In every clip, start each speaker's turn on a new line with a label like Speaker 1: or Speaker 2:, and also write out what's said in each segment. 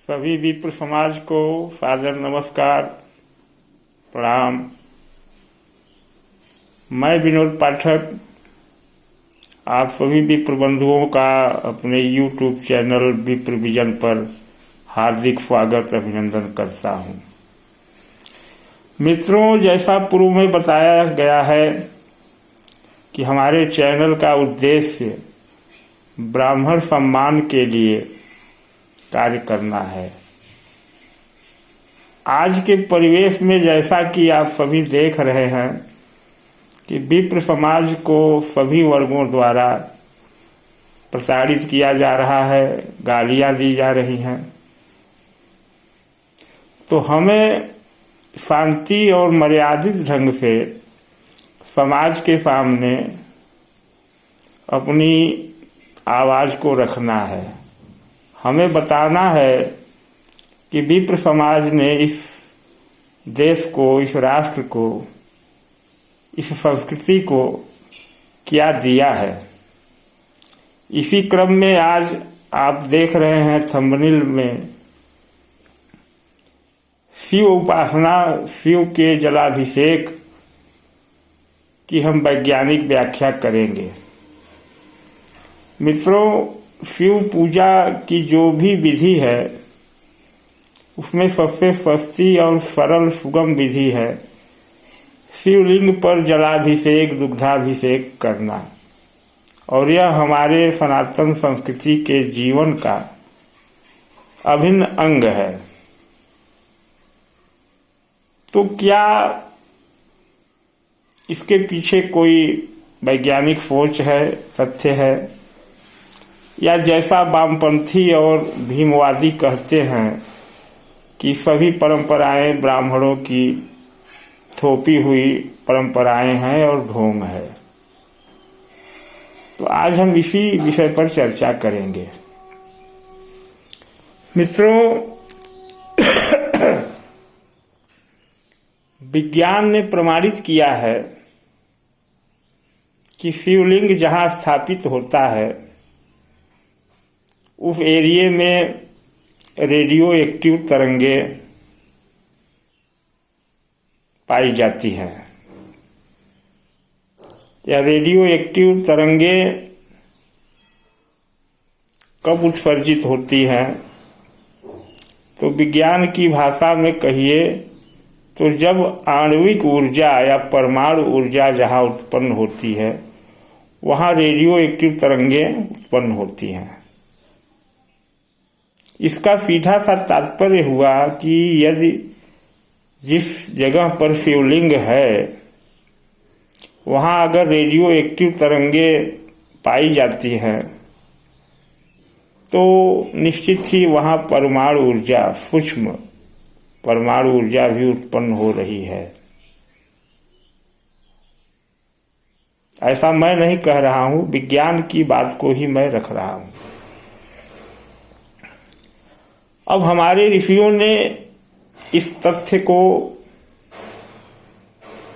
Speaker 1: सभी विप्र समाज को सादर नमस्कार, प्रणाम। मैं विनोद पाठक आप सभी विप्र बंधुओं का अपने YouTube चैनल विप्र विजन पर हार्दिक स्वागत अभिनंदन करता हूँ। मित्रों, जैसा पूर्व में बताया गया है कि हमारे चैनल का उद्देश्य ब्राह्मण सम्मान के लिए कार्य करना है। आज के परिवेश में जैसा कि आप सभी देख रहे हैं कि विप्र समाज को सभी वर्गों द्वारा प्रताड़ित किया जा रहा है, गालियां दी जा रही हैं, तो हमें शांति और मर्यादित ढंग से समाज के सामने अपनी आवाज को रखना है। हमें बताना है कि विप्र समाज ने इस देश को, इस राष्ट्र को, इस संस्कृति को क्या दिया है। इसी क्रम में आज आप देख रहे हैं थंबनेल में शिव उपासना, शिव के जलाभिषेक की हम वैज्ञानिक व्याख्या करेंगे। मित्रों, शिव पूजा की जो भी विधि है उसमें सबसे सस्ती और सरल सुगम विधि है शिवलिंग पर जलाभिषेक, दुग्धाभिषेक करना, और यह हमारे सनातन संस्कृति के जीवन का अभिन्न अंग है। तो क्या इसके पीछे कोई वैज्ञानिक सोच है, तथ्य है, या जैसा वामपंथी और भीमवादी कहते हैं कि सभी परंपराएं ब्राह्मणों की थोपी हुई परंपराएं हैं और ढोंग है। तो आज हम इसी विषय पर चर्चा करेंगे। मित्रों, विज्ञान ने प्रमाणित किया है कि शिवलिंग जहां स्थापित होता है उस एरिया में रेडियो एक्टिव तरंगे पाई जाती हैं। यह रेडियो एक्टिव तरंगे कब उत्सर्जित होती हैं, तो विज्ञान की भाषा में कहिए तो जब आणविक ऊर्जा या परमाणु ऊर्जा जहां उत्पन्न होती है वहां रेडियो एक्टिव तरंगे उत्पन्न होती हैं। इसका सीधा सा तात्पर्य हुआ कि यदि जिस जगह पर शिवलिंग है वहां अगर रेडियो एक्टिव तरंगे पाई जाती हैं तो निश्चित ही वहां परमाणु ऊर्जा, सूक्ष्म परमाणु ऊर्जा भी उत्पन्न हो रही है। ऐसा मैं नहीं कह रहा हूं, विज्ञान की बात को ही मैं रख रहा हूं। अब हमारे ऋषियों ने इस तथ्य को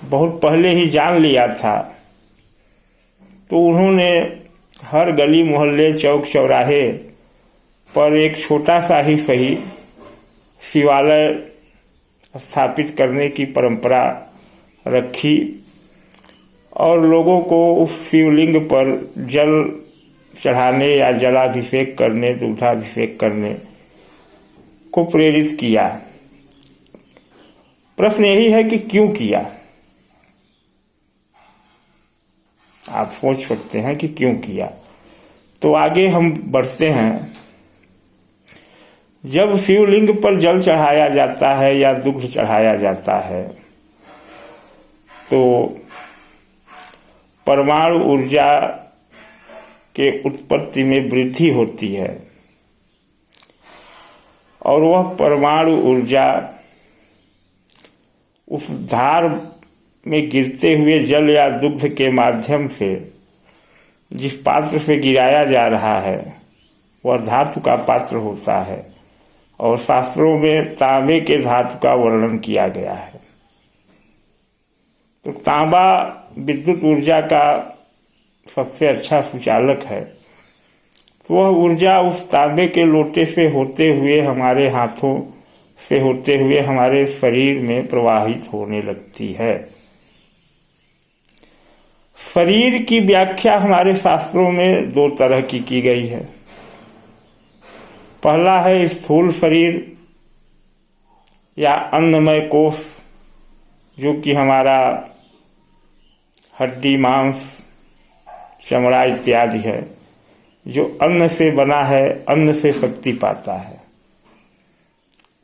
Speaker 1: बहुत पहले ही जान लिया था, तो उन्होंने हर गली मोहल्ले, चौक चौराहे पर एक छोटा सा ही सही शिवालय स्थापित करने की परंपरा रखी और लोगों को उस शिवलिंग पर जल चढ़ाने या जलाभिषेक करने, दुग्धाभिषेक करने को प्रेरित किया। प्रश्न यही है कि क्यों किया। आप सोच सकते हैं कि क्यों किया। तो आगे हम बढ़ते हैं। जब शिवलिंग पर जल चढ़ाया जाता है या दुग्ध चढ़ाया जाता है तो परमाणु ऊर्जा के उत्पत्ति में वृद्धि होती है और वह परमाणु ऊर्जा उस धार में गिरते हुए जल या दुग्ध के माध्यम से जिस पात्र से गिराया जा रहा है वह धातु का पात्र होता है और शास्त्रों में तांबे के धातु का वर्णन किया गया है। तो तांबा विद्युत ऊर्जा का सबसे अच्छा सुचालक है। तो वह ऊर्जा उस तांबे के लोटे से होते हुए हमारे हाथों से होते हुए हमारे शरीर में प्रवाहित होने लगती है। शरीर की व्याख्या हमारे शास्त्रों में दो तरह की गई है। पहला है स्थूल शरीर या अन्नमय कोश, जो कि हमारा हड्डी, मांस, चमड़ा इत्यादि है, जो अन्न से बना है, अन्न से शक्ति पाता है।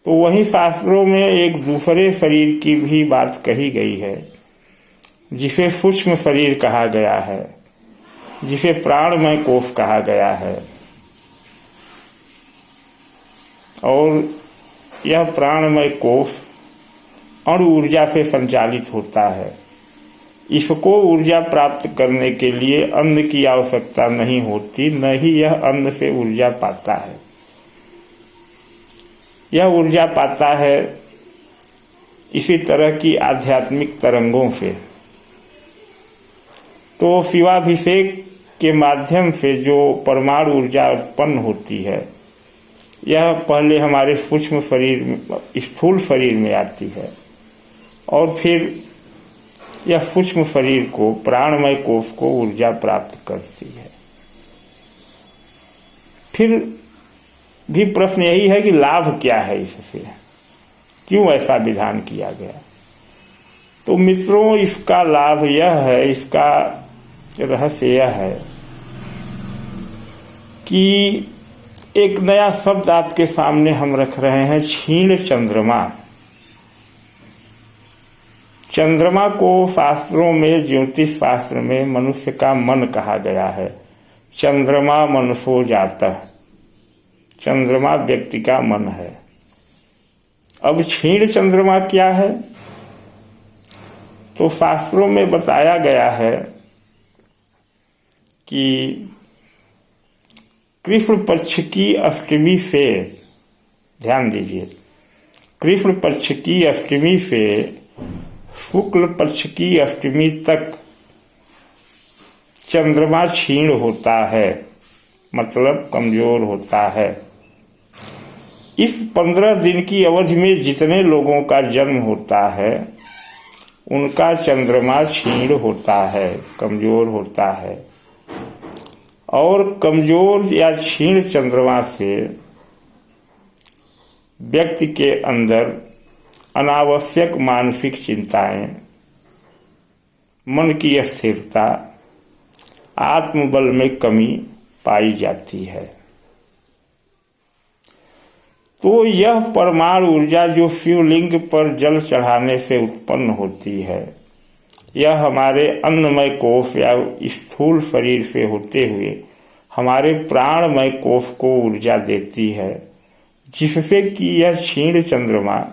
Speaker 1: तो वही शास्त्रों में एक दूसरे शरीर की भी बात कही गई है, जिसे सूक्ष्म शरीर कहा गया है, जिसे प्राणमय कोश कहा गया है। और यह प्राणमय कोश अणु ऊर्जा से संचालित होता है। इसको ऊर्जा प्राप्त करने के लिए अन्न की आवश्यकता नहीं होती, न ही यह अन्न से ऊर्जा पाता है। यह ऊर्जा पाता है इसी तरह की आध्यात्मिक तरंगों से। तो शिवाभिषेक के माध्यम से जो परमाणु ऊर्जा उत्पन्न होती है, यह पहले हमारे सूक्ष्म शरीर में, स्थूल शरीर में आती है, और फिर यह सूक्ष्म शरीर को, प्राणमय कोश को ऊर्जा प्राप्त करती है। फिर भी प्रश्न यही है कि लाभ क्या है इससे, क्यों ऐसा विधान किया गया। तो मित्रों, इसका लाभ यह है, इसका रहस्य यह है कि एक नया शब्द आपके सामने हम रख रहे हैं, क्षीण चंद्रमा। चंद्रमा को शास्त्रों में, ज्योतिष शास्त्र में मनुष्य का मन कहा गया है। चंद्रमा मनसो जातः, चंद्रमा व्यक्ति का मन है। अब क्षीण चंद्रमा क्या है? तो शास्त्रों में बताया गया है कि कृष्ण पक्ष की अष्टमी से, ध्यान दीजिए, कृष्ण पक्ष की अष्टमी से शुक्ल पक्ष की अष्टमी तक चंद्रमा क्षीण होता है, मतलब कमजोर होता है। इस 15 दिन की अवधि में जितने लोगों का जन्म होता है, उनका चंद्रमा क्षीण होता है, कमजोर होता है। और कमजोर या क्षीण चंद्रमा से व्यक्ति के अंदर अनावश्यक मानसिक चिंताएं, मन की अस्थिरता, आत्मबल में कमी पाई जाती है। तो यह परमाणु ऊर्जा जो शिवलिंग पर जल चढ़ाने से उत्पन्न होती है, यह हमारे अन्नमय कोश या स्थूल शरीर से होते हुए हमारे प्राणमय कोश को ऊर्जा देती है, जिससे कि यह क्षीण चंद्रमा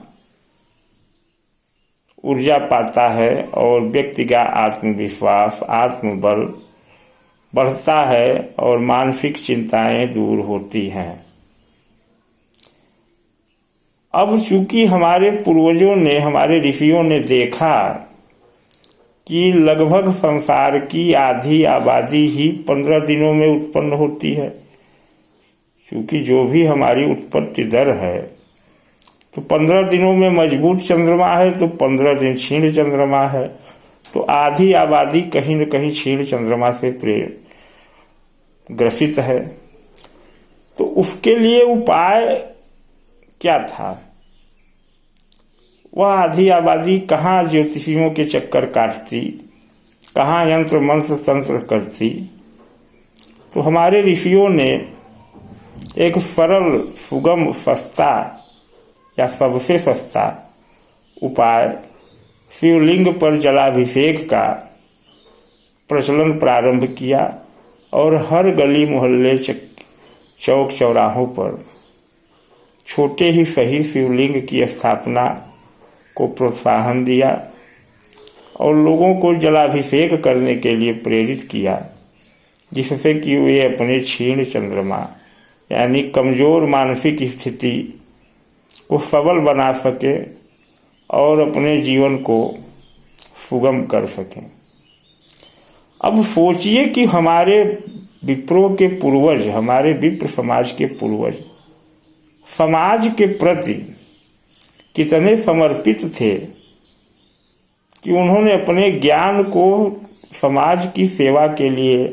Speaker 1: ऊर्जा पाता है और व्यक्ति का आत्मविश्वास, आत्मबल बढ़ता है और मानसिक चिंताएं दूर होती हैं। अब चूंकि हमारे पूर्वजों ने, हमारे ऋषियों ने देखा कि लगभग संसार की आधी आबादी ही 15 दिनों में उत्पन्न होती है, क्योंकि जो भी हमारी उत्पत्ति दर है, तो 15 दिनों में मजबूत चंद्रमा है, तो 15 दिन क्षीण चंद्रमा है। तो आधी आबादी कहीं न कहीं क्षीण चंद्रमा से ग्रसित है। तो उसके लिए उपाय क्या था? वह आधी आबादी कहाँ ज्योतिषियों के चक्कर काटती, कहाँ यंत्र मंत्र तंत्र करती। तो हमारे ऋषियों ने एक सरल, सुगम, सस्ता या सबसे सस्ता उपाय शिवलिंग पर जलाभिषेक का प्रचलन प्रारंभ किया और हर गली मोहल्ले, चौक चौराहों पर छोटे ही सही शिवलिंग की स्थापना को प्रोत्साहन दिया और लोगों को जलाभिषेक करने के लिए प्रेरित किया, जिससे कि वे अपने क्षीण चंद्रमा यानी कमजोर मानसिक स्थिति को सबल बना सके और अपने जीवन को सुगम कर सकें। अब सोचिए कि हमारे विप्रों के पूर्वज, हमारे विप्र समाज के पूर्वज समाज के प्रति कितने समर्पित थे कि उन्होंने अपने ज्ञान को समाज की सेवा के लिए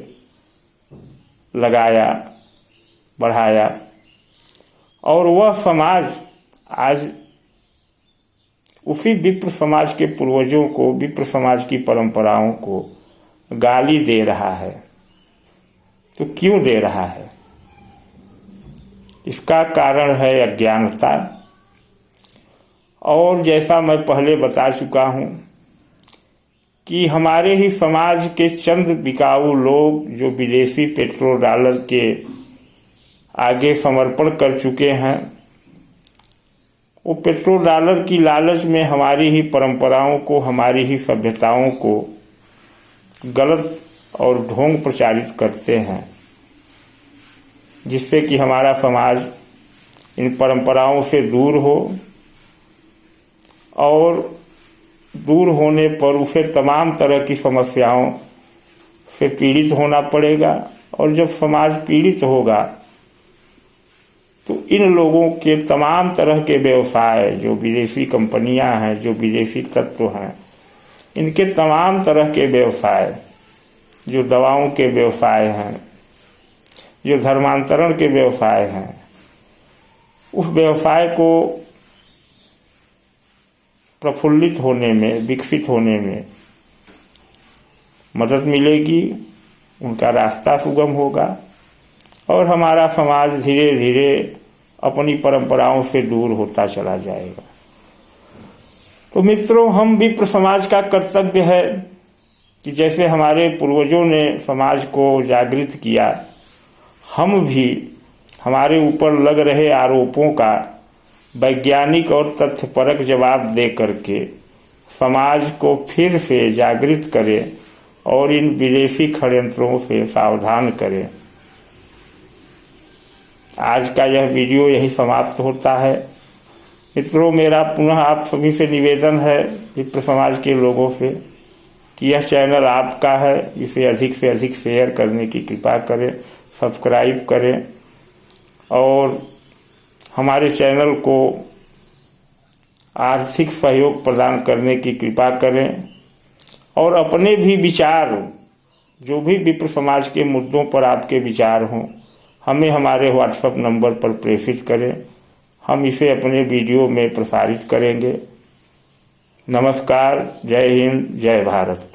Speaker 1: लगाया, बढ़ाया, और वह समाज आज उसी विप्र समाज के पूर्वजों को, विप्र समाज की परंपराओं को गाली दे रहा है। तो क्यों दे रहा है? इसका कारण है अज्ञानता। और जैसा मैं पहले बता चुका हूं कि हमारे ही समाज के चंद बिकाऊ लोग जो विदेशी पेट्रोल डॉलर के आगे समर्पण कर चुके हैं, वो पेट्रोल डॉलर की लालच में हमारी ही परंपराओं को, हमारी ही सभ्यताओं को गलत और ढोंग प्रचारित करते हैं, जिससे कि हमारा समाज इन परंपराओं से दूर हो, और दूर होने पर उसे तमाम तरह की समस्याओं से पीड़ित होना पड़ेगा। और जब समाज पीड़ित होगा तो इन लोगों के तमाम तरह के व्यवसाय, जो विदेशी कंपनियां हैं, जो विदेशी तत्व हैं, इनके तमाम तरह के व्यवसाय, जो दवाओं के व्यवसाय हैं, जो धर्मांतरण के व्यवसाय हैं, उस व्यवसाय को प्रफुल्लित होने में, विकसित होने में मदद मिलेगी, उनका रास्ता सुगम होगा, और हमारा समाज धीरे धीरे अपनी परंपराओं से दूर होता चला जाएगा। तो मित्रों, हम विप्र समाज का कर्तव्य है कि जैसे हमारे पूर्वजों ने समाज को जागृत किया, हम भी हमारे ऊपर लग रहे आरोपों का वैज्ञानिक और तथ्यपरक जवाब दे करके समाज को फिर से जागृत करें और इन विदेशी षड्यंत्रों से सावधान करें। आज का यह वीडियो यही समाप्त होता है। मित्रों, मेरा पुनः आप सभी से निवेदन है, विप्र समाज के लोगों से, कि यह चैनल आपका है, इसे अधिक से अधिक शेयर करने की कृपा करें, सब्सक्राइब करें, और हमारे चैनल को आर्थिक सहयोग प्रदान करने की कृपा करें, और अपने भी विचार, जो भी विप्र समाज के मुद्दों पर आपके विचार हों, हमें हमारे व्हाट्सएप नंबर पर प्रेषित करें। हम इसे अपने वीडियो में प्रसारित करेंगे। नमस्कार, जय हिंद, जय भारत।